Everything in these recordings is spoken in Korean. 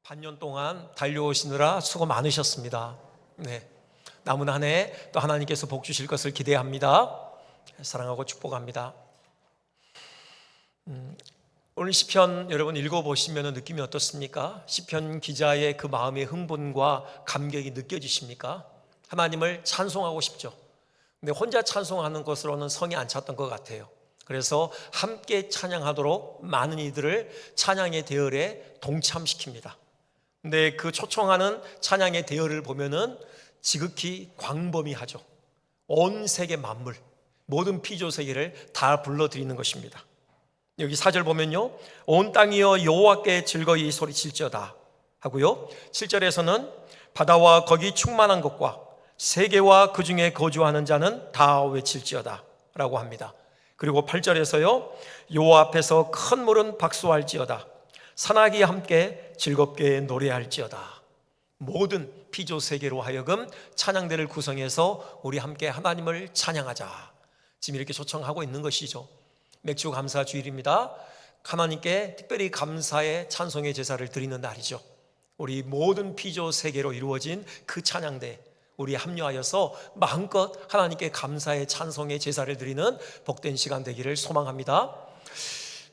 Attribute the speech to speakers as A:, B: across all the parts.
A: 반년 동안 달려오시느라 수고 많으셨습니다. 네, 남은 한 해 또 하나님께서 복 주실 것을 기대합니다. 사랑하고 축복합니다. 오늘 시편 여러분 읽어보시면 느낌이 어떻습니까? 시편 기자의 그 마음의 흥분과 감격이 느껴지십니까? 하나님을 찬송하고 싶죠. 근데 혼자 찬송하는 것으로는 성이 안 찼던 것 같아요. 그래서 함께 찬양하도록 많은 이들을 찬양의 대열에 동참시킵니다. 근데 그 초청하는 찬양의 대열을 보면은 지극히 광범위하죠. 온 세계 만물, 모든 피조 세계를 다 불러들이는 것입니다. 여기 4절 보면요, 온 땅이여 여호와께 즐거이 소리칠지어다 하고요, 7절에서는 바다와 거기 충만한 것과 세계와 그 중에 거주하는 자는 다 외칠지어다 라고 합니다. 그리고 8절에서요, 여호와 앞에서 큰 물은 박수할지어다, 산악이 함께 즐겁게 노래할지어다. 모든 피조 세계로 하여금 찬양대를 구성해서 우리 함께 하나님을 찬양하자, 지금 이렇게 초청하고 있는 것이죠. 맥주 감사 주일입니다. 하나님께 특별히 감사의 찬송의 제사를 드리는 날이죠. 우리 모든 피조 세계로 이루어진 그 찬양대, 우리 합류하여서 마음껏 하나님께 감사의 찬송의 제사를 드리는 복된 시간 되기를 소망합니다.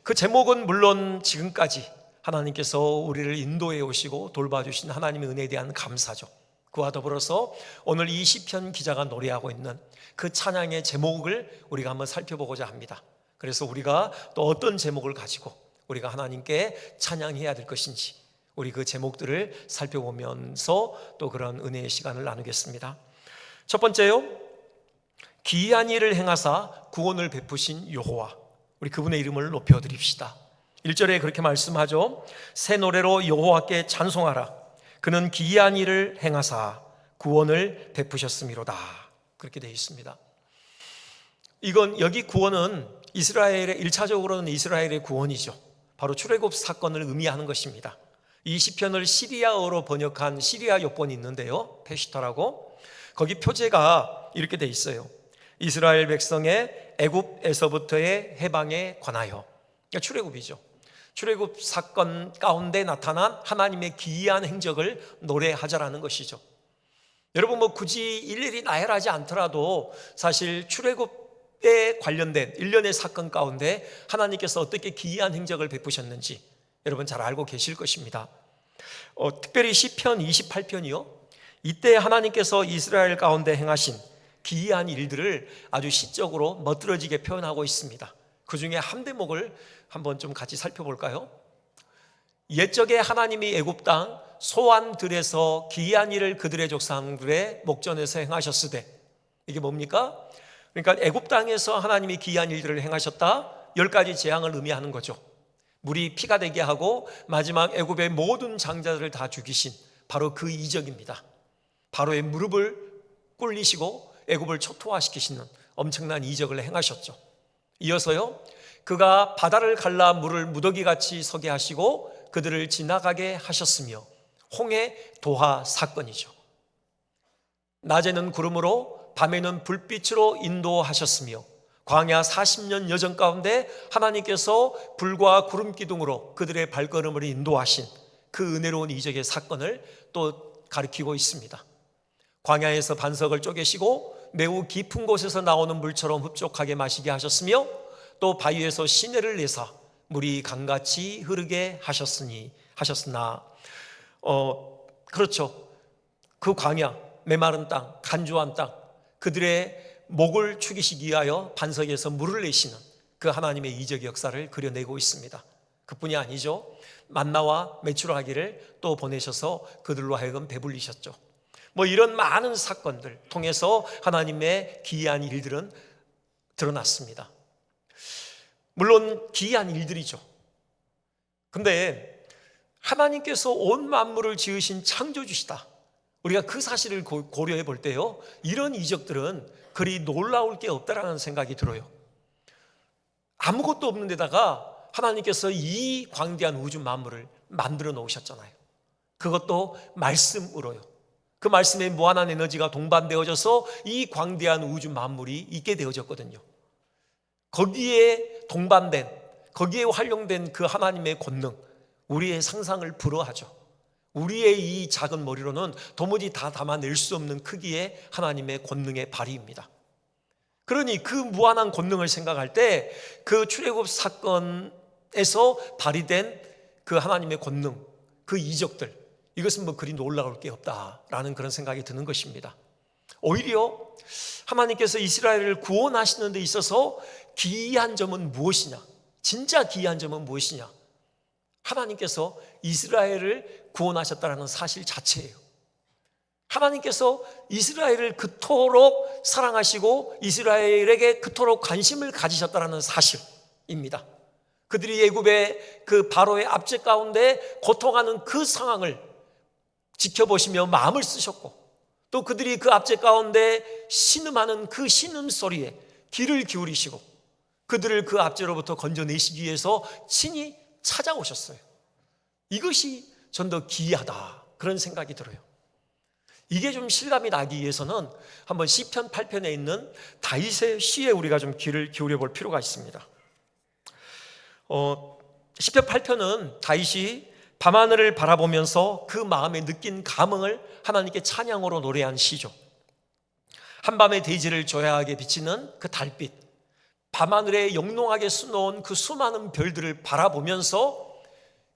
A: 그 제목은 물론 지금까지 하나님께서 우리를 인도해 오시고 돌봐주신 하나님의 은혜에 대한 감사죠. 그와 더불어서 오늘 이 시편 기자가 노래하고 있는 그 찬양의 제목을 우리가 한번 살펴보고자 합니다. 그래서 우리가 또 어떤 제목을 가지고 우리가 하나님께 찬양해야 될 것인지, 우리 그 제목들을 살펴보면서 또 그런 은혜의 시간을 나누겠습니다. 첫 번째요, 기이한 일을 행하사 구원을 베푸신 여호와, 우리 그분의 이름을 높여드립시다. 1절에 그렇게 말씀하죠. 새 노래로 여호와께 찬송하라. 그는 기이한 일을 행하사 구원을 베푸셨음이로다. 그렇게 되어 있습니다. 이건 여기 구원은 이스라엘의 1차적으로는 이스라엘의 구원이죠. 바로 출애굽 사건을 의미하는 것입니다. 이 시편을 시리아어로 번역한 시리아 역본이 있는데요, 페시터라고. 거기 표제가 이렇게 돼 있어요. 이스라엘 백성의 애굽에서부터의 해방에 관하여. 그러니까 출애굽이죠. 출애굽 사건 가운데 나타난 하나님의 기이한 행적을 노래하자라는 것이죠. 여러분, 굳이 일일이 나열하지 않더라도 사실 출애굽에 관련된 일련의 사건 가운데 하나님께서 어떻게 기이한 행적을 베푸셨는지 여러분 잘 알고 계실 것입니다. 특별히 시편 28편이요, 이때 하나님께서 이스라엘 가운데 행하신 기이한 일들을 아주 시적으로 멋들어지게 표현하고 있습니다. 그 중에 한 대목을 한번 좀 같이 살펴볼까요? 옛적에 하나님이 애굽 땅 소안들에서 기이한 일을 그들의 조상들의 목전에서 행하셨으되, 이게 뭡니까? 그러니까 애굽 땅에서 하나님이 기이한 일들을 행하셨다, 10가지 재앙을 의미하는 거죠. 물이 피가 되게 하고 마지막 애굽의 모든 장자들을 다 죽이신 바로 그 이적입니다. 바로의 무릎을 꿇리시고 애굽을 초토화시키시는 엄청난 이적을 행하셨죠. 이어서요, 그가 바다를 갈라 물을 무더기같이 서게 하시고 그들을 지나가게 하셨으며, 홍해 도하 사건이죠. 낮에는 구름으로 밤에는 불빛으로 인도하셨으며, 광야 40년 여정 가운데 하나님께서 불과 구름 기둥으로 그들의 발걸음을 인도하신 그 은혜로운 이적의 사건을 또 가리키고 있습니다. 광야에서 반석을 쪼개시고 매우 깊은 곳에서 나오는 물처럼 흡족하게 마시게 하셨으며, 또 바위에서 시내를 내사 물이 강같이 흐르게 하셨으나 그렇죠. 그 광야, 메마른 땅, 간주한 땅, 그들의 목을 축이시기 위하여 반석에서 물을 내시는 그 하나님의 이적 역사를 그려내고 있습니다. 그뿐이 아니죠. 만나와 메추라기를 또 보내셔서 그들로 하여금 배불리셨죠. 이런 많은 사건들 통해서 하나님의 기이한 일들은 드러났습니다. 물론 기이한 일들이죠. 근데 하나님께서 온 만물을 지으신 창조주시다, 우리가 그 사실을 고려해 볼 때요, 이런 이적들은 그리 놀라울 게 없다라는 생각이 들어요. 아무것도 없는 데다가 하나님께서 이 광대한 우주 만물을 만들어 놓으셨잖아요. 그것도 말씀으로요. 그 말씀에 무한한 에너지가 동반되어져서 이 광대한 우주 만물이 있게 되어졌거든요. 거기에 동반된, 거기에 활용된 그 하나님의 권능, 우리의 상상을 불허하죠. 우리의 이 작은 머리로는 도무지 다 담아낼 수 없는 크기의 하나님의 권능의 발휘입니다. 그러니 그 무한한 권능을 생각할 때 그 출애굽 사건에서 발휘된 그 하나님의 권능, 그 이적들, 이것은 뭐 그리 놀라울 게 없다라는 그런 생각이 드는 것입니다. 오히려 하나님께서 이스라엘을 구원하시는 데 있어서 기이한 점은 무엇이냐? 진짜 기이한 점은 무엇이냐? 하나님께서 이스라엘을 구원하셨다는 사실 자체예요. 하나님께서 이스라엘을 그토록 사랑하시고 이스라엘에게 그토록 관심을 가지셨다는 사실입니다. 그들이 애굽의 그 바로의 압제 가운데 고통하는 그 상황을 지켜보시며 마음을 쓰셨고, 또 그들이 그 압제 가운데 신음하는 그 신음소리에 귀를 기울이시고 그들을 그 압제로부터 건져내시기 위해서 친히 찾아오셨어요. 이것이 전 더 기이하다, 그런 생각이 들어요. 이게 좀 실감이 나기 위해서는 한번 시편 8편에 있는 다윗의 시에 우리가 좀 귀를 기울여 볼 필요가 있습니다. 시편 8편은 다윗이 밤하늘을 바라보면서 그 마음에 느낀 감흥을 하나님께 찬양으로 노래한 시죠. 한밤의 대지를 조야하게 비치는 그 달빛, 밤하늘에 영롱하게 수놓은 그 수많은 별들을 바라보면서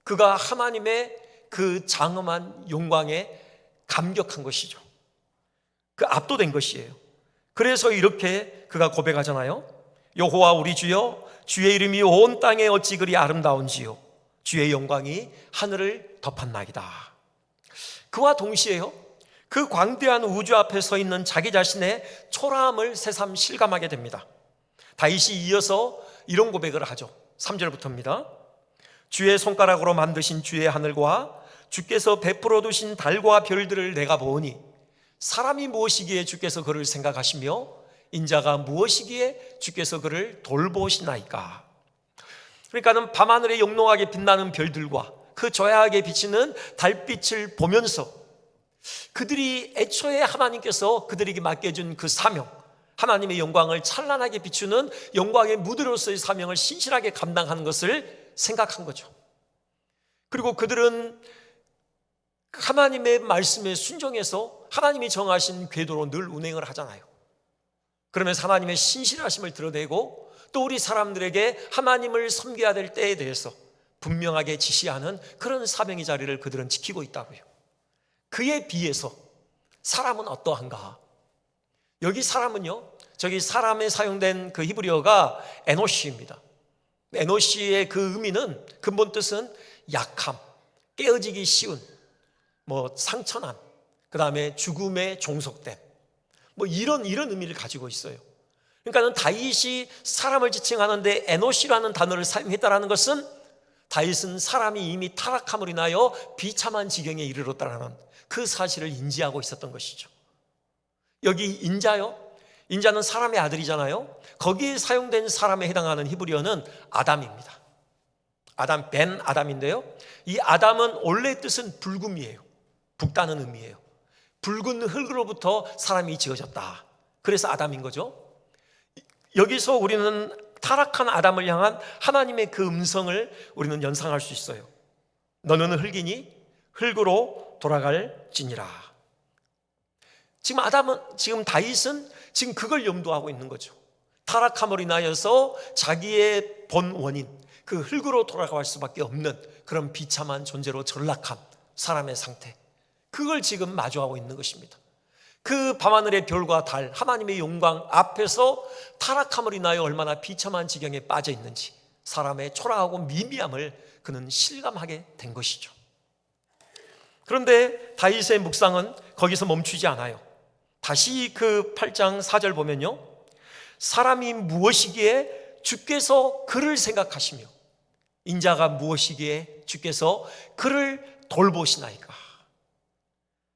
A: 그가 하나님의 그 장엄한 영광에 감격한 것이죠. 그 압도된 것이에요. 그래서 이렇게 그가 고백하잖아요. 여호와 우리 주여, 주의 이름이 온 땅에 어찌 그리 아름다운지요, 주의 영광이 하늘을 덮었나이다. 그와 동시에요, 그 광대한 우주 앞에 서 있는 자기 자신의 초라함을 새삼 실감하게 됩니다. 다윗이 이어서 이런 고백을 하죠. 3절부터입니다. 주의 손가락으로 만드신 주의 하늘과 주께서 베풀어 두신 달과 별들을 내가 보니 사람이 무엇이기에 주께서 그를 생각하시며 인자가 무엇이기에 주께서 그를 돌보시나이까. 그러니까는 밤하늘에 영롱하게 빛나는 별들과 그 조야하게 비치는 달빛을 보면서 그들이 애초에 하나님께서 그들에게 맡겨준 그 사명, 하나님의 영광을 찬란하게 비추는 영광의 무대로서의 사명을 신실하게 감당하는 것을 생각한 거죠. 그리고 그들은 하나님의 말씀에 순종해서 하나님이 정하신 궤도로 늘 운행을 하잖아요. 그러면서 하나님의 신실하심을 드러내고 또 우리 사람들에게 하나님을 섬겨야 될 때에 대해서 분명하게 지시하는 그런 사명의 자리를 그들은 지키고 있다고요. 그에 비해서 사람은 어떠한가? 여기 사람은요, 저기 사람에 사용된 그 히브리어가 에노시입니다. 에노시의 그 의미는, 근본 뜻은 약함, 깨어지기 쉬운, 상처남, 그 다음에 죽음에 종속됨, 이런 의미를 가지고 있어요. 그러니까는 다윗이 사람을 지칭하는데 에노시라는 단어를 사용했다는 것은 다윗은 사람이 이미 타락함으로 인하여 비참한 지경에 이르렀다는 그 사실을 인지하고 있었던 것이죠. 여기 인자요, 인자는 사람의 아들이잖아요. 거기에 사용된 사람에 해당하는 히브리어는 아담입니다. 아담, 벤 아담인데요, 이 아담은 원래 뜻은 붉음이에요. 붉다는 의미예요. 붉은 흙으로부터 사람이 지어졌다. 그래서 아담인 거죠. 여기서 우리는 타락한 아담을 향한 하나님의 그 음성을 우리는 연상할 수 있어요. 너는 흙이니 흙으로 돌아갈지니라. 지금 다윗은 지금 그걸 염두하고 있는 거죠. 타락함으로 인하여서 자기의 본 원인, 그 흙으로 돌아갈 수밖에 없는 그런 비참한 존재로 전락한 사람의 상태, 그걸 지금 마주하고 있는 것입니다. 그 밤하늘의 별과 달, 하나님의 영광 앞에서 타락함으로 인하여 얼마나 비참한 지경에 빠져 있는지 사람의 초라하고 미미함을 그는 실감하게 된 것이죠. 그런데 다윗의 묵상은 거기서 멈추지 않아요. 다시 그 8장 4절 보면요, 사람이 무엇이기에 주께서 그를 생각하시며 인자가 무엇이기에 주께서 그를 돌보시나이까.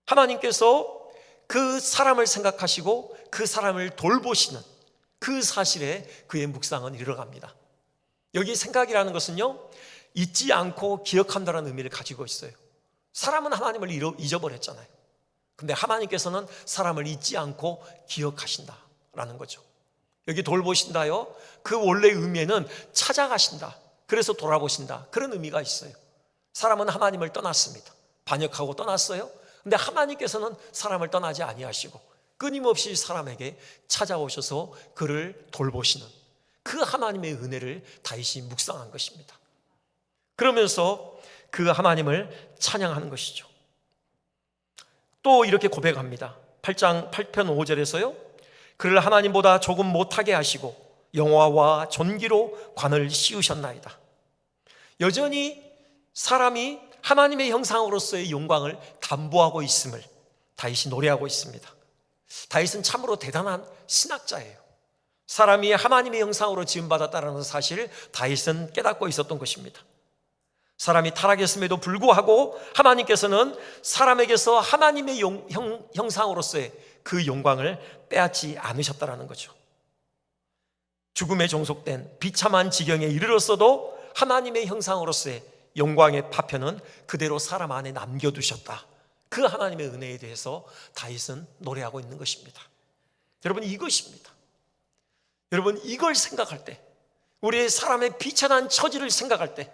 A: 하나님께서 그 사람을 생각하시고 그 사람을 돌보시는 그 사실에 그의 묵상은 이르러갑니다. 여기 생각이라는 것은요, 잊지 않고 기억한다는 의미를 가지고 있어요. 사람은 하나님을 잊어버렸잖아요. 근데 하나님께서는 사람을 잊지 않고 기억하신다라는 거죠. 여기 돌보신다요, 그 원래 의미에는 찾아가신다, 그래서 돌아보신다, 그런 의미가 있어요. 사람은 하나님을 떠났습니다. 반역하고 떠났어요. 근데 하나님께서는 사람을 떠나지 아니하시고 끊임없이 사람에게 찾아오셔서 그를 돌보시는 그 하나님의 은혜를 다윗이 묵상한 것입니다. 그러면서 그 하나님을 찬양하는 것이죠. 또 이렇게 고백합니다. 8장 8편 5절에서요, 그를 하나님보다 조금 못하게 하시고 영화와 존귀로 관을 씌우셨나이다. 여전히 사람이 하나님의 형상으로서의 영광을 담보하고 있음을 다윗이 노래하고 있습니다. 다윗은 참으로 대단한 신학자예요. 사람이 하나님의 형상으로 지음받았다는 사실을 다윗은 깨닫고 있었던 것입니다. 사람이 타락했음에도 불구하고 하나님께서는 사람에게서 하나님의 형상으로서의 그 영광을 빼앗지 않으셨다는 거죠. 죽음에 종속된 비참한 지경에 이르렀어도 하나님의 형상으로서의 영광의 파편은 그대로 사람 안에 남겨두셨다. 그 하나님의 은혜에 대해서 다윗은 노래하고 있는 것입니다. 여러분, 이것입니다. 여러분, 이걸 생각할 때, 우리의 사람의 비천한 처지를 생각할 때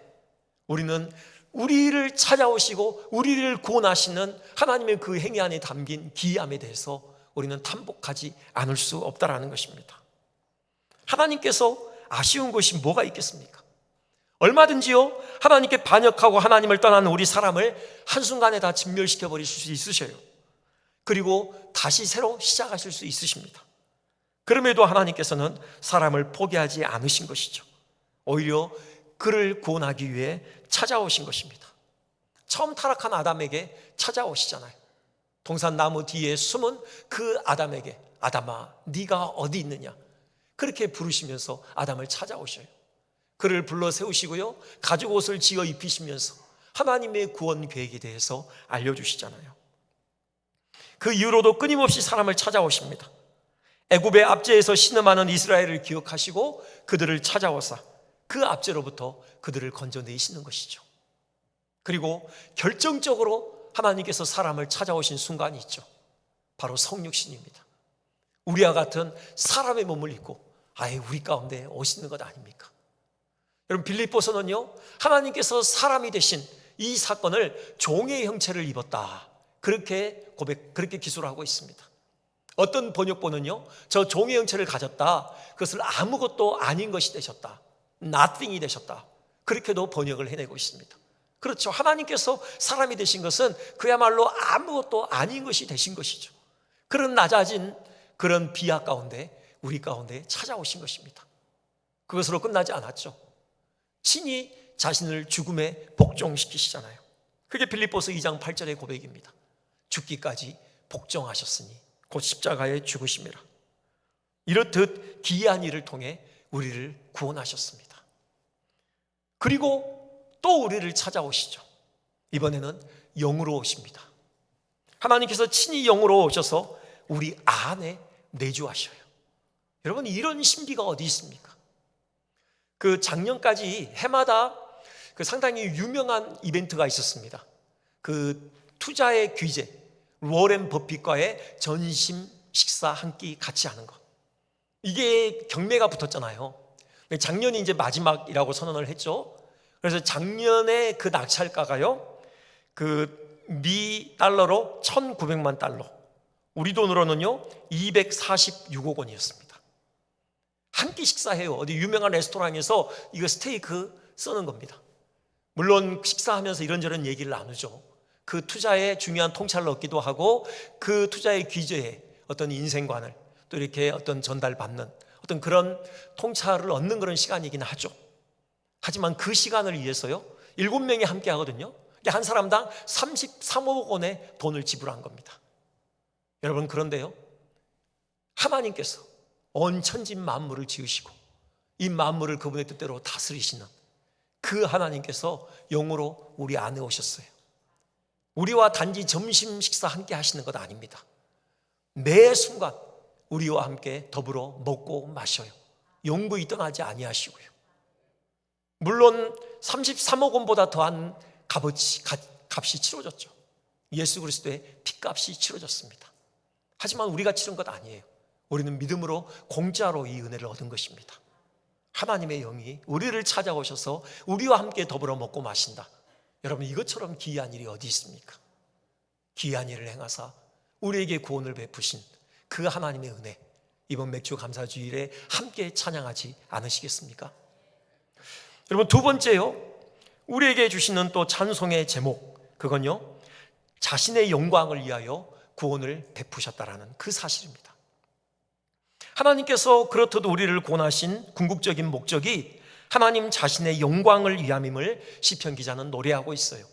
A: 우리는 우리를 찾아오시고 우리를 구원하시는 하나님의 그 행위 안에 담긴 기이함에 대해서 우리는 탐복하지 않을 수 없다라는 것입니다. 하나님께서 아쉬운 것이 뭐가 있겠습니까? 얼마든지요, 하나님께 반역하고 하나님을 떠나는 우리 사람을 한순간에 다 진멸시켜 버릴 수 있으셔요. 그리고 다시 새로 시작하실 수 있으십니다. 그럼에도 하나님께서는 사람을 포기하지 않으신 것이죠. 오히려 그를 구원하기 위해 찾아오신 것입니다. 처음 타락한 아담에게 찾아오시잖아요. 동산나무 뒤에 숨은 그 아담에게, 아담아 네가 어디 있느냐, 그렇게 부르시면서 아담을 찾아오셔요. 그를 불러 세우시고요, 가죽 옷을 지어 입히시면서 하나님의 구원 계획에 대해서 알려주시잖아요. 그 이후로도 끊임없이 사람을 찾아오십니다. 애굽의 압제에서 신음하는 이스라엘을 기억하시고 그들을 찾아오사 그 압제로부터 그들을 건져내시는 것이죠. 그리고 결정적으로 하나님께서 사람을 찾아오신 순간이 있죠. 바로 성육신입니다. 우리와 같은 사람의 몸을 입고 아예 우리 가운데 오시는 것 아닙니까? 여러분, 빌립보서는요, 하나님께서 사람이 되신 이 사건을 종의 형체를 입었다, 그렇게 기술하고 있습니다. 어떤 번역본은요, 저 종의 형체를 가졌다, 그것을 아무것도 아닌 것이 되셨다, nothing이 되셨다, 그렇게도 번역을 해내고 있습니다. 그렇죠. 하나님께서 사람이 되신 것은 그야말로 아무것도 아닌 것이 되신 것이죠. 그런 낮아진 그런 비하 가운데 우리 가운데 찾아오신 것입니다. 그것으로 끝나지 않았죠. 친히 자신을 죽음에 복종시키시잖아요. 그게 빌립보서 2장 8절의 고백입니다. 죽기까지 복종하셨으니 곧 십자가에 죽으심이라. 이렇듯 기이한 일을 통해 우리를 구원하셨습니다. 그리고 또 우리를 찾아오시죠. 이번에는 영으로 오십니다. 하나님께서 친히 영으로 오셔서 우리 안에 내주하셔요. 여러분, 이런 신비가 어디 있습니까? 그 작년까지 해마다 그 상당히 유명한 이벤트가 있었습니다. 그 투자의 귀재 워렌 버핏과의 전심 식사 한 끼 같이 하는 것, 이게 경매가 붙었잖아요. 작년이 이제 마지막이라고 선언을 했죠. 그래서 작년에 그 낙찰가가요, 그 미 달러로 1,900만 달러, 우리 돈으로는요 246억 원이었습니다. 한 끼 식사해요. 어디 유명한 레스토랑에서 이거 스테이크 쓰는 겁니다. 물론 식사하면서 이런저런 얘기를 나누죠. 그 투자에 중요한 통찰을 얻기도 하고 그 투자의 귀재에 어떤 인생관을 또 이렇게 어떤 전달받는 어떤 그런 통찰을 얻는 그런 시간이긴 하죠. 하지만 그 시간을 위해서요 7명이 함께 하거든요. 한 사람당 33억 원의 돈을 지불한 겁니다. 여러분, 그런데요, 하나님께서 온 천지 만물을 지으시고 이 만물을 그분의 뜻대로 다스리시는 그 하나님께서 영으로 우리 안에 오셨어요. 우리와 단지 점심 식사 함께 하시는 것 아닙니다. 매 순간 우리와 함께 더불어 먹고 마셔요. 영구히 떠나지 아니하시고요. 물론 33억 원보다 더한 값이 치러졌죠. 예수 그리스도의 핏값이 치러졌습니다. 하지만 우리가 치른 것 아니에요. 우리는 믿음으로 공짜로 이 은혜를 얻은 것입니다. 하나님의 영이 우리를 찾아오셔서 우리와 함께 더불어 먹고 마신다. 여러분, 이것처럼 기이한 일이 어디 있습니까? 귀한 일을 행하사 우리에게 구원을 베푸신 그 하나님의 은혜, 이번 맥주 감사주일에 함께 찬양하지 않으시겠습니까? 여러분, 두 번째요, 우리에게 주시는 또 찬송의 제목, 그건요, 자신의 영광을 위하여 구원을 베푸셨다라는 그 사실입니다. 하나님께서 그렇듯 우리를 구원하신 궁극적인 목적이 하나님 자신의 영광을 위함임을 시편 기자는 노래하고 있어요.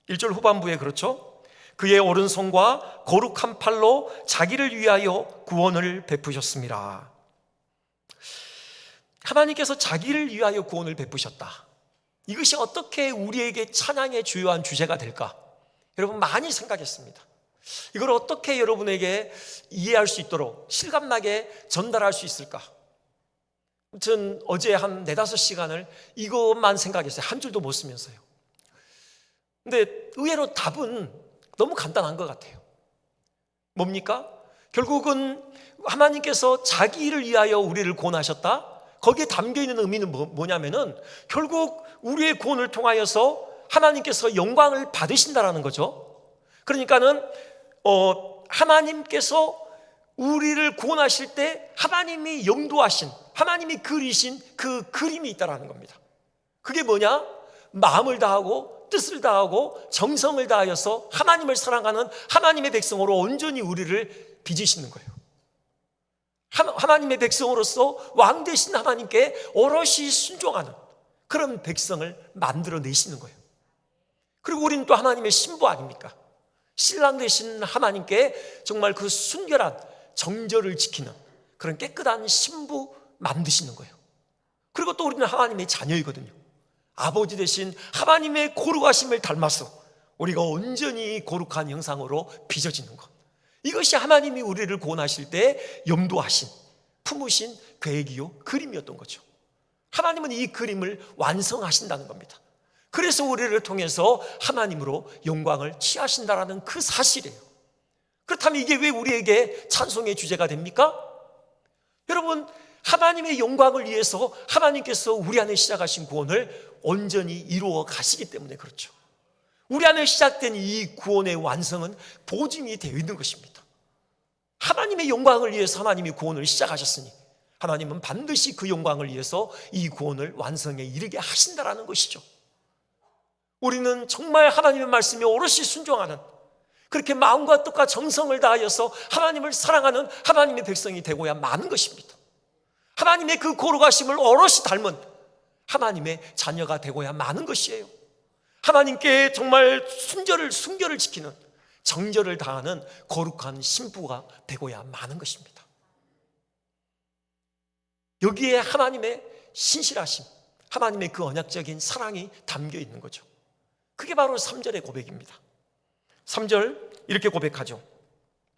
A: 1절 후반부에 그렇죠? 그의 오른손과 거룩한 팔로 자기를 위하여 구원을 베푸셨습니다. 하나님께서 자기를 위하여 구원을 베푸셨다. 이것이 어떻게 우리에게 찬양의 주요한 주제가 될까? 여러분, 많이 생각했습니다. 이걸 어떻게 여러분에게 이해할 수 있도록 실감나게 전달할 수 있을까? 전 어제 한 4-5시간을 이것만 생각했어요. 한 줄도 못 쓰면서요. 근데 의외로 답은 너무 간단한 것 같아요. 뭡니까? 결국은 하나님께서 자기를 위하여 우리를 구원하셨다? 거기에 담겨있는 의미는 뭐냐면은 결국 우리의 구원을 통하여서 하나님께서 영광을 받으신다라는 거죠. 그러니까는 하나님께서 우리를 구원하실 때 하나님이 영도하신, 하나님이 그리신 그 그림이 있다라는 겁니다. 그게 뭐냐? 마음을 다하고 뜻을 다하고 정성을 다하여서 하나님을 사랑하는 하나님의 백성으로 온전히 우리를 빚으시는 거예요. 하나님의 백성으로서 왕 되신 하나님께 오롯이 순종하는 그런 백성을 만들어내시는 거예요. 그리고 우리는 또 하나님의 신부 아닙니까? 신랑 되신 하나님께 정말 그 순결한 정절을 지키는 그런 깨끗한 신부 만드시는 거예요. 그리고 또 우리는 하나님의 자녀이거든요. 아버지 되신 하나님의 거룩하심을 닮아서 우리가 온전히 거룩한 형상으로 빚어지는 것, 이것이 하나님이 우리를 구원하실 때 염두하신, 품으신 계획이요 그림이었던 거죠. 하나님은 이 그림을 완성하신다는 겁니다. 그래서 우리를 통해서 하나님으로 영광을 취하신다라는 그 사실이에요. 그렇다면 이게 왜 우리에게 찬송의 주제가 됩니까? 여러분, 하나님의 영광을 위해서 하나님께서 우리 안에 시작하신 구원을 온전히 이루어 가시기 때문에 그렇죠. 우리 안에 시작된 이 구원의 완성은 보증이 되어 있는 것입니다. 하나님의 영광을 위해서 하나님이 구원을 시작하셨으니 하나님은 반드시 그 영광을 위해서 이 구원을 완성에 이르게 하신다라는 것이죠. 우리는 정말 하나님의 말씀에 오롯이 순종하는, 그렇게 마음과 뜻과 정성을 다하여서 하나님을 사랑하는 하나님의 백성이 되고야 마는 것입니다. 하나님의 그 거룩하심을 오롯이 닮은 하나님의 자녀가 되고야 마는 것이에요. 하나님께 정말 순결을 지키는, 정절을 다하는 거룩한 신부가 되고야 마는 것입니다. 여기에 하나님의 신실하심, 하나님의 그 언약적인 사랑이 담겨 있는 거죠. 그게 바로 3절의 고백입니다. 3절 이렇게 고백하죠.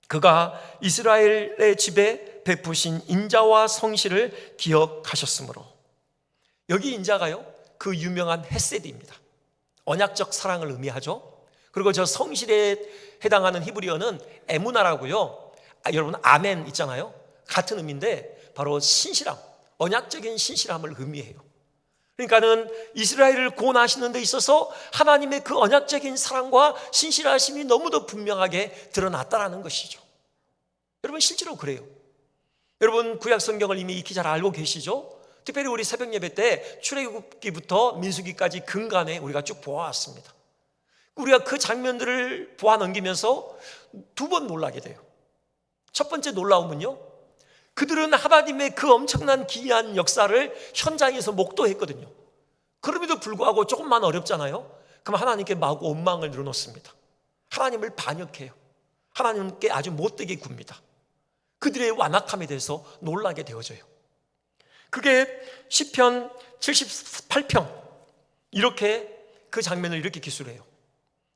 A: 그가 이스라엘의 집에 베푸신 인자와 성실을 기억하셨으므로. 여기 인자가요, 그 유명한 헤세드입니다. 언약적 사랑을 의미하죠. 그리고 저 성실에 해당하는 히브리어는 에무나라고요. 여러분 아멘 있잖아요. 같은 의미인데 바로 신실함, 언약적인 신실함을 의미해요. 그러니까는 이스라엘을 구원하시는 데 있어서 하나님의 그 언약적인 사랑과 신실하심이 너무도 분명하게 드러났다라는 것이죠. 여러분 실제로 그래요. 여러분 구약 성경을 이미 익히 잘 알고 계시죠? 특별히 우리 새벽 예배 때 출애굽기부터 민수기까지 근간에 우리가 쭉 보아왔습니다. 우리가 그 장면들을 보아 넘기면서 두 번 놀라게 돼요. 첫 번째 놀라움은요, 그들은 하나님의 그 엄청난 기이한 역사를 현장에서 목도했거든요. 그럼에도 불구하고 조금만 어렵잖아요. 그럼 하나님께 마구 원망을 늘어놓습니다. 하나님을 반역해요. 하나님께 아주 못되게 굽니다. 그들의 완악함에 대해서 놀라게 되어져요. 그게 시편 78편 이렇게 그 장면을 이렇게 기술해요.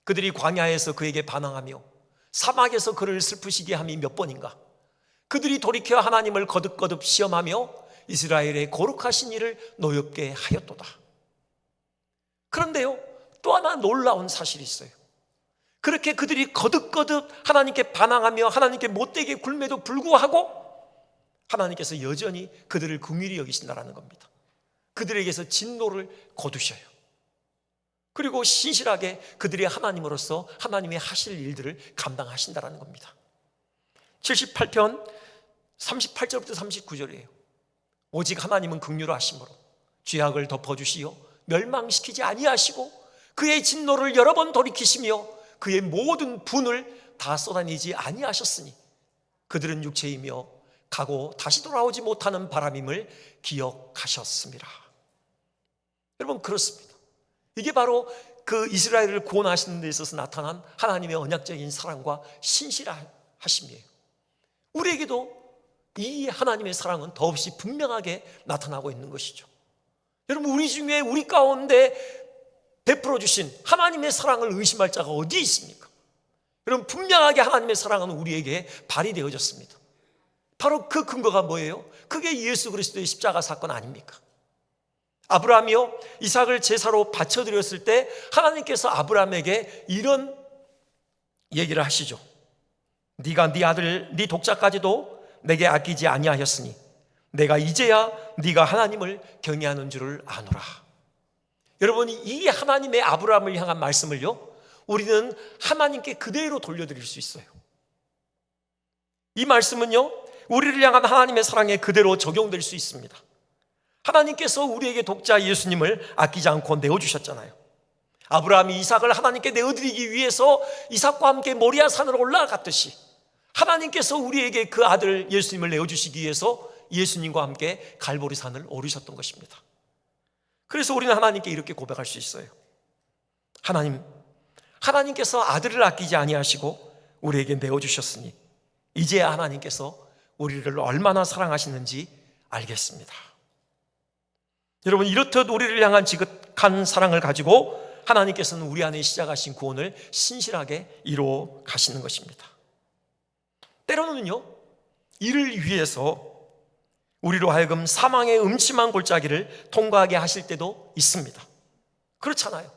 A: 그들이 광야에서 그에게 반항하며 사막에서 그를 슬프시게 함이 몇 번인가. 그들이 돌이켜 하나님을 거듭거듭 시험하며 이스라엘의 거룩하신 이를 노엽게 하였도다. 그런데요, 또 하나 놀라운 사실이 있어요. 그렇게 그들이 거듭거듭 하나님께 반항하며 하나님께 못되게 굴매도 불구하고 하나님께서 여전히 그들을 긍휼히 여기신다라는 겁니다. 그들에게서 진노를 거두셔요. 그리고 신실하게 그들의 하나님으로서 하나님이 하실 일들을 감당하신다는 겁니다. 78편 38절부터 39절이에요. 오직 하나님은 긍휼하심으로 죄악을 덮어주시어 멸망시키지 아니하시고 그의 진노를 여러 번 돌이키시며 그의 모든 분을 다 쏟아내지 아니하셨으니 그들은 육체이며 가고 다시 돌아오지 못하는 바람임을 기억하셨습니다. 여러분, 그렇습니다. 이게 바로 그 이스라엘을 구원하시는 데 있어서 나타난 하나님의 언약적인 사랑과 신실하심이에요. 우리에게도 이 하나님의 사랑은 더없이 분명하게 나타나고 있는 것이죠. 여러분, 우리 중에 우리 가운데 베풀어 주신 하나님의 사랑을 의심할 자가 어디 있습니까? 여러분, 분명하게 하나님의 사랑은 우리에게 발휘되어졌습니다. 바로 그 근거가 뭐예요? 그게 예수 그리스도의 십자가 사건 아닙니까? 아브라함이요, 이삭을 제사로 바쳐드렸을 때 하나님께서 아브라함에게 이런 얘기를 하시죠. 네가 네 아들 네 독자까지도 내게 아끼지 아니하였으니 내가 이제야 네가 하나님을 경외하는 줄을 아노라. 여러분, 이 하나님의 아브라함을 향한 말씀을요, 우리는 하나님께 그대로 돌려드릴 수 있어요. 이 말씀은요, 우리를 향한 하나님의 사랑에 그대로 적용될 수 있습니다. 하나님께서 우리에게 독자 예수님을 아끼지 않고 내어주셨잖아요. 아브라함이 이삭을 하나님께 내어드리기 위해서 이삭과 함께 모리아 산으로 올라갔듯이 하나님께서 우리에게 그 아들 예수님을 내어주시기 위해서 예수님과 함께 갈보리 산을 오르셨던 것입니다. 그래서 우리는 하나님께 이렇게 고백할 수 있어요. 하나님께서 아들을 아끼지 아니하시고 우리에게 내어주셨으니 이제야 하나님께서 우리를 얼마나 사랑하시는지 알겠습니다. 여러분, 이렇듯 우리를 향한 지극한 사랑을 가지고 하나님께서는 우리 안에 시작하신 구원을 신실하게 이루어 가시는 것입니다. 때로는요, 이를 위해서 우리로 하여금 사망의 음침한 골짜기를 통과하게 하실 때도 있습니다. 그렇잖아요.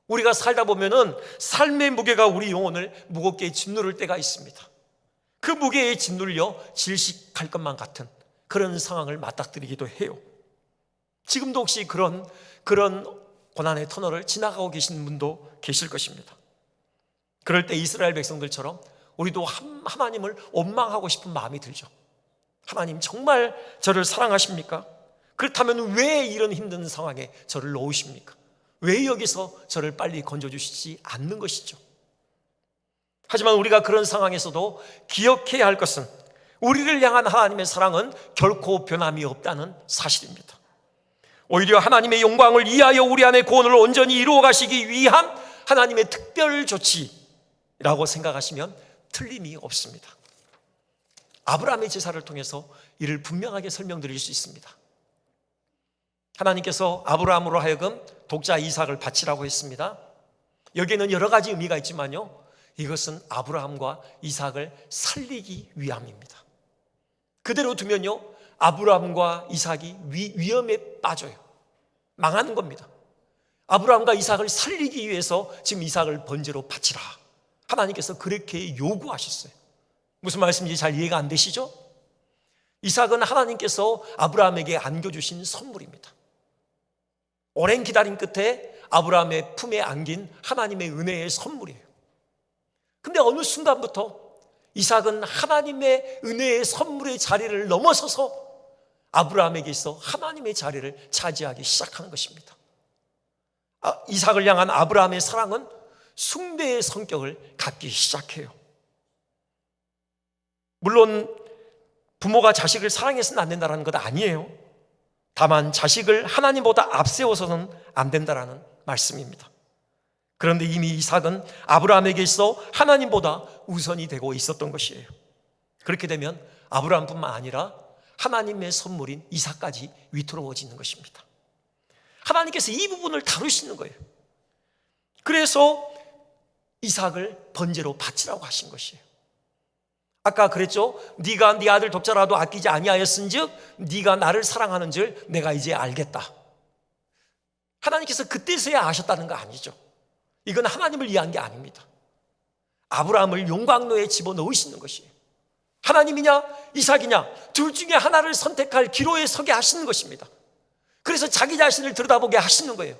A: 우리가 살다 보면은 삶의 무게가 우리 영혼을 무겁게 짓누를 때가 있습니다. 그 무게의 짓누를요, 질식할 것만 같은 그런 상황을 맞닥뜨리기도 해요. 지금도 혹시 그런 고난의 터널을 지나가고 계신 분도 계실 것입니다. 그럴 때 이스라엘 백성들처럼 우리도 하나님을 원망하고 싶은 마음이 들죠. 하나님, 정말 저를 사랑하십니까? 그렇다면 왜 이런 힘든 상황에 저를 놓으십니까? 왜 여기서 저를 빨리 건져주시지 않는 것이죠? 하지만 우리가 그런 상황에서도 기억해야 할 것은 우리를 향한 하나님의 사랑은 결코 변함이 없다는 사실입니다. 오히려 하나님의 영광을 위하여 우리 안에 구원을 온전히 이루어 가시기 위한 하나님의 특별 조치라고 생각하시면 틀림이 없습니다. 아브라함의 제사를 통해서 이를 분명하게 설명드릴 수 있습니다. 하나님께서 아브라함으로 하여금 독자 이삭을 바치라고 했습니다. 여기에는 여러 가지 의미가 있지만요, 이것은 아브라함과 이삭을 살리기 위함입니다. 그대로 두면요, 아브라함과 이삭이 위험에 빠져요. 망하는 겁니다. 아브라함과 이삭을 살리기 위해서 지금 이삭을 번제로 바치라, 하나님께서 그렇게 요구하셨어요. 무슨 말씀인지 잘 이해가 안 되시죠? 이삭은 하나님께서 아브라함에게 안겨주신 선물입니다. 오랜 기다림 끝에 아브라함의 품에 안긴 하나님의 은혜의 선물이에요. 근데 어느 순간부터 이삭은 하나님의 은혜의 선물의 자리를 넘어서서 아브라함에게 있어 하나님의 자리를 차지하기 시작하는 것입니다. 이삭을 향한 아브라함의 사랑은 숭배의 성격을 갖기 시작해요. 물론 부모가 자식을 사랑해서는 안 된다는 것 아니에요. 다만 자식을 하나님보다 앞세워서는 안 된다는 말씀입니다. 그런데 이미 이삭은 아브라함에게 있어 하나님보다 우선이 되고 있었던 것이에요. 그렇게 되면 아브라함뿐만 아니라 하나님의 선물인 이삭까지 위태로워지는 것입니다. 하나님께서 이 부분을 다루시는 거예요. 그래서 이삭을 번제로 바치라고 하신 것이에요. 아까 그랬죠? 네가 네 아들 독자라도 아끼지 아니하였은즉 네가 나를 사랑하는 줄 내가 이제 알겠다. 하나님께서 그때서야 아셨다는 거 아니죠. 이건 하나님을 위한 게 아닙니다. 아브라함을 용광로에 집어넣으시는 것이에요. 하나님이냐 이삭이냐 둘 중에 하나를 선택할 기로에 서게 하시는 것입니다. 그래서 자기 자신을 들여다보게 하시는 거예요.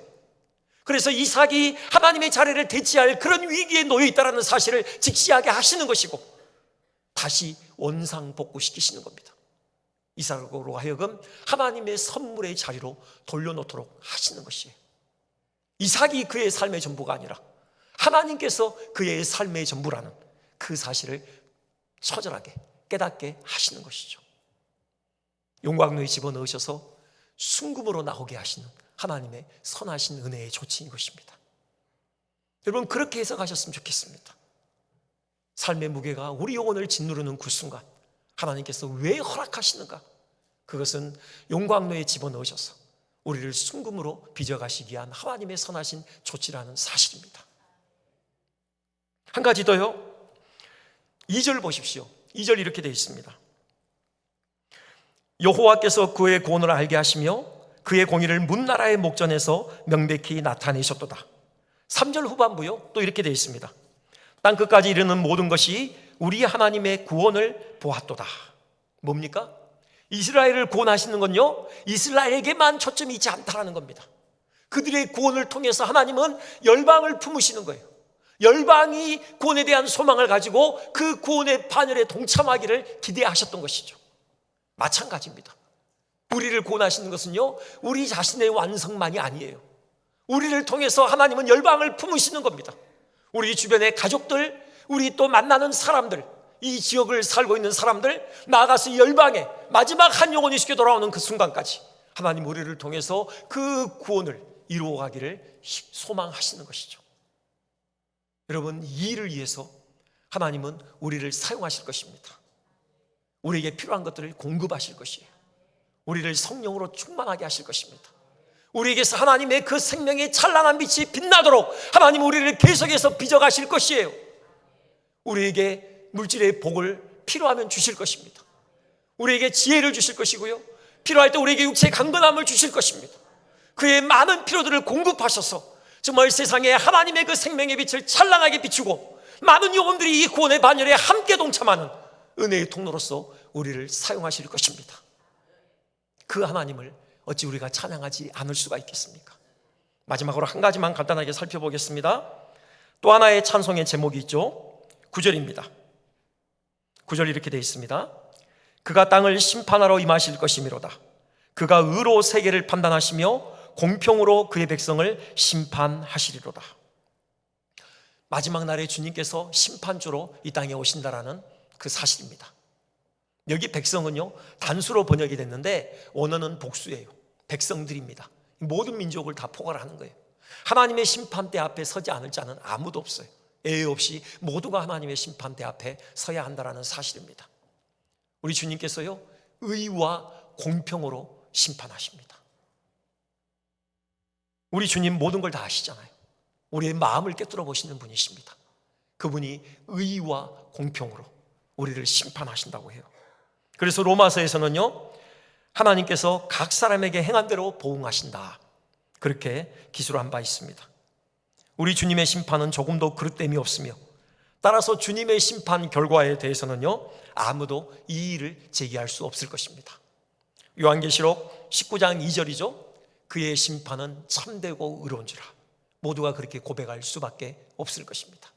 A: 그래서 이삭이 하나님의 자리를 대체할 그런 위기에 놓여 있다는 사실을 직시하게 하시는 것이고, 다시 원상복구시키시는 겁니다. 이삭으로 하여금 하나님의 선물의 자리로 돌려놓도록 하시는 것이에요. 이삭이 그의 삶의 전부가 아니라 하나님께서 그의 삶의 전부라는 그 사실을 처절하게 깨닫게 하시는 것이죠. 용광로에 집어넣으셔서 순금으로 나오게 하시는 하나님의 선하신 은혜의 조치인 것입니다. 여러분, 그렇게 해석하셨으면 좋겠습니다. 삶의 무게가 우리 영혼을 짓누르는 그 순간 하나님께서 왜 허락하시는가? 그것은 용광로에 집어넣으셔서 우리를 순금으로 빚어가시기 위한 하나님의 선하신 조치라는 사실입니다. 한 가지 더요. 2절 보십시오. 2절 이렇게 되어 있습니다. 여호와께서 그의 구원을 알게 하시며 그의 공의를 문나라의 목전에서 명백히 나타내셨도다. 3절 후반부요, 또 이렇게 되어 있습니다. 땅끝까지 이르는 모든 것이 우리 하나님의 구원을 보았도다. 뭡니까? 이스라엘을 구원하시는 건요, 이스라엘에게만 초점이 있지 않다라는 겁니다. 그들의 구원을 통해서 하나님은 열방을 품으시는 거예요. 열방이 구원에 대한 소망을 가지고 그 구원의 반열에 동참하기를 기대하셨던 것이죠. 마찬가지입니다. 우리를 구원하시는 것은요, 우리 자신의 완성만이 아니에요. 우리를 통해서 하나님은 열방을 품으시는 겁니다. 우리 주변의 가족들, 우리 또 만나는 사람들, 이 지역을 살고 있는 사람들, 나아가서 열방에 마지막 한 영혼이 쉽게 돌아오는 그 순간까지 하나님 우리를 통해서 그 구원을 이루어가기를 소망하시는 것이죠. 여러분, 이 일을 위해서 하나님은 우리를 사용하실 것입니다. 우리에게 필요한 것들을 공급하실 것이에요. 우리를 성령으로 충만하게 하실 것입니다. 우리에게서 하나님의 그 생명의 찬란한 빛이 빛나도록 하나님 우리를 계속해서 빚어가실 것이에요. 우리에게 물질의 복을 필요하면 주실 것입니다. 우리에게 지혜를 주실 것이고요, 필요할 때 우리에게 육체의 강건함을 주실 것입니다. 그의 많은 필요들을 공급하셔서 정말 세상에 하나님의 그 생명의 빛을 찬란하게 비추고 많은 영혼들이 이 구원의 반열에 함께 동참하는 은혜의 통로로서 우리를 사용하실 것입니다. 그 하나님을 어찌 우리가 찬양하지 않을 수가 있겠습니까? 마지막으로 한 가지만 간단하게 살펴보겠습니다. 또 하나의 찬송의 제목이 있죠. 9절입니다. 9절 이렇게 되어 있습니다. 그가 땅을 심판하러 임하실 것이미로다. 그가 의로 세계를 판단하시며 공평으로 그의 백성을 심판하시리로다. 마지막 날에 주님께서 심판주로 이 땅에 오신다라는 그 사실입니다. 여기 백성은요, 단수로 번역이 됐는데 원어는 복수예요. 백성들입니다. 모든 민족을 다 포괄하는 거예요. 하나님의 심판대 앞에 서지 않을 자는 아무도 없어요. 예외 없이 모두가 하나님의 심판대 앞에 서야 한다는 사실입니다. 우리 주님께서요, 의와 공평으로 심판하십니다. 우리 주님 모든 걸 다 아시잖아요. 우리의 마음을 꿰뚫어 보시는 분이십니다. 그분이 의와 공평으로 우리를 심판하신다고 해요. 그래서 로마서에서는요, 하나님께서 각 사람에게 행한 대로 보응하신다, 그렇게 기술한 바 있습니다. 우리 주님의 심판은 조금도 그릇됨이 없으며 따라서 주님의 심판 결과에 대해서는요, 아무도 이의를 제기할 수 없을 것입니다. 요한계시록 19장 2절이죠. 그의 심판은 참되고 의로운지라. 모두가 그렇게 고백할 수밖에 없을 것입니다.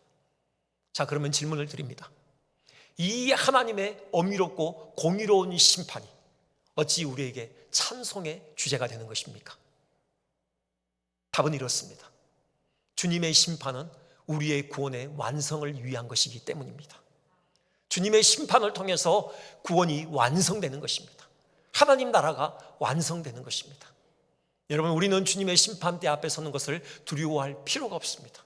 A: 자, 그러면 질문을 드립니다. 이 하나님의 엄밀롭고 공의로운 심판이 어찌 우리에게 찬송의 주제가 되는 것입니까? 답은 이렇습니다. 주님의 심판은 우리의 구원의 완성을 위한 것이기 때문입니다. 주님의 심판을 통해서 구원이 완성되는 것입니다. 하나님 나라가 완성되는 것입니다. 여러분, 우리는 주님의 심판대 앞에 서는 것을 두려워할 필요가 없습니다.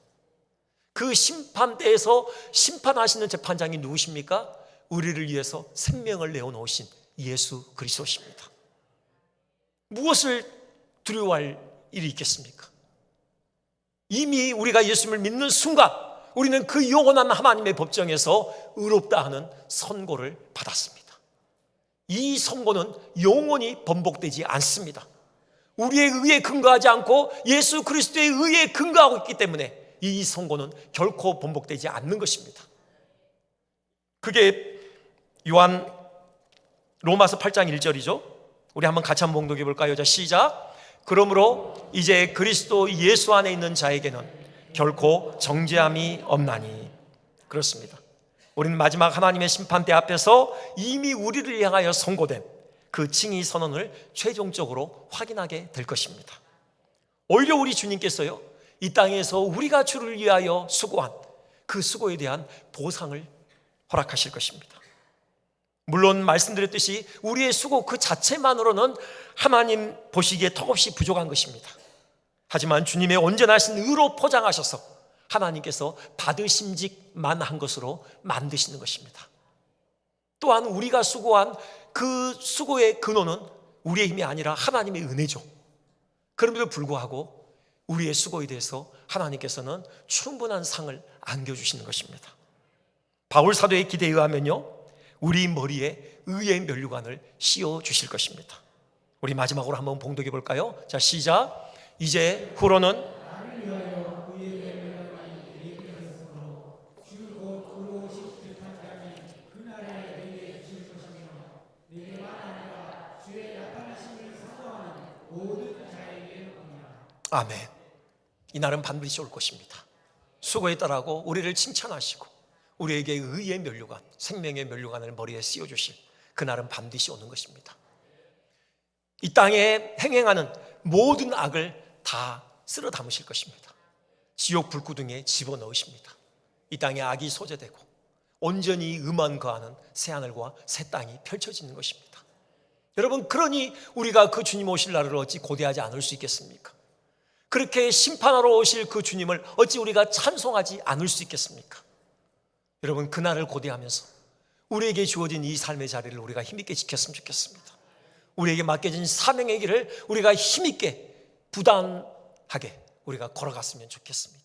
A: 그 심판대에서 심판하시는 재판장이 누구십니까? 우리를 위해서 생명을 내어놓으신 예수 그리스도십니다. 무엇을 두려워할 일이 있겠습니까? 이미 우리가 예수님을 믿는 순간 우리는 그 영원한 하나님의 법정에서 의롭다 하는 선고를 받았습니다. 이 선고는 영원히 번복되지 않습니다. 우리의 의에 근거하지 않고 예수 그리스도의 의에 근거하고 있기 때문에 이 선고는 결코 번복되지 않는 것입니다. 그게 로마서 8장 1절이죠. 우리 한번 같이 한번 봉독해 볼까요? 자, 시작. 그러므로 이제 그리스도 예수 안에 있는 자에게는 결코 정죄함이 없나니. 그렇습니다. 우리는 마지막 하나님의 심판대 앞에서 이미 우리를 향하여 선고된 그 칭의 선언을 최종적으로 확인하게 될 것입니다. 오히려 우리 주님께서요, 이 땅에서 우리가 주를 위하여 수고한 그 수고에 대한 보상을 허락하실 것입니다. 물론 말씀드렸듯이 우리의 수고 그 자체만으로는 하나님 보시기에 턱없이 부족한 것입니다. 하지만 주님의 온전하신 의로 포장하셔서 하나님께서 받으심직만 한 것으로 만드시는 것입니다. 또한 우리가 수고한 그 수고의 근원은 우리의 힘이 아니라 하나님의 은혜죠. 그럼에도 불구하고 우리의 수고에 대해서 하나님께서는 충분한 상을 안겨주시는 것입니다. 바울 사도의 기대에 의하면요, 우리 머리에 의의 면류관을 씌워 주실 것입니다. 우리 마지막으로 한번 봉독해 볼까요? 자, 시작. 이제 후로는 아멘. 이날은 반드시 올 것입니다. 수고에 따라고 우리를 칭찬하시고 우리에게 의의 면류관, 생명의 면류관을 머리에 씌워주실 그날은 반드시 오는 것입니다. 이 땅에 행행하는 모든 악을 다 쓸어 담으실 것입니다. 지옥 불구덩이에 집어넣으십니다. 이 땅에 악이 소재되고 온전히 의만 거하는 새하늘과 새 땅이 펼쳐지는 것입니다. 여러분, 그러니 우리가 그 주님 오실 날을 어찌 고대하지 않을 수 있겠습니까? 그렇게 심판하러 오실 그 주님을 어찌 우리가 찬송하지 않을 수 있겠습니까? 여러분, 그날을 고대하면서 우리에게 주어진 이 삶의 자리를 우리가 힘있게 지켰으면 좋겠습니다. 우리에게 맡겨진 사명의 길을 우리가 힘있게 부단하게 우리가 걸어갔으면 좋겠습니다.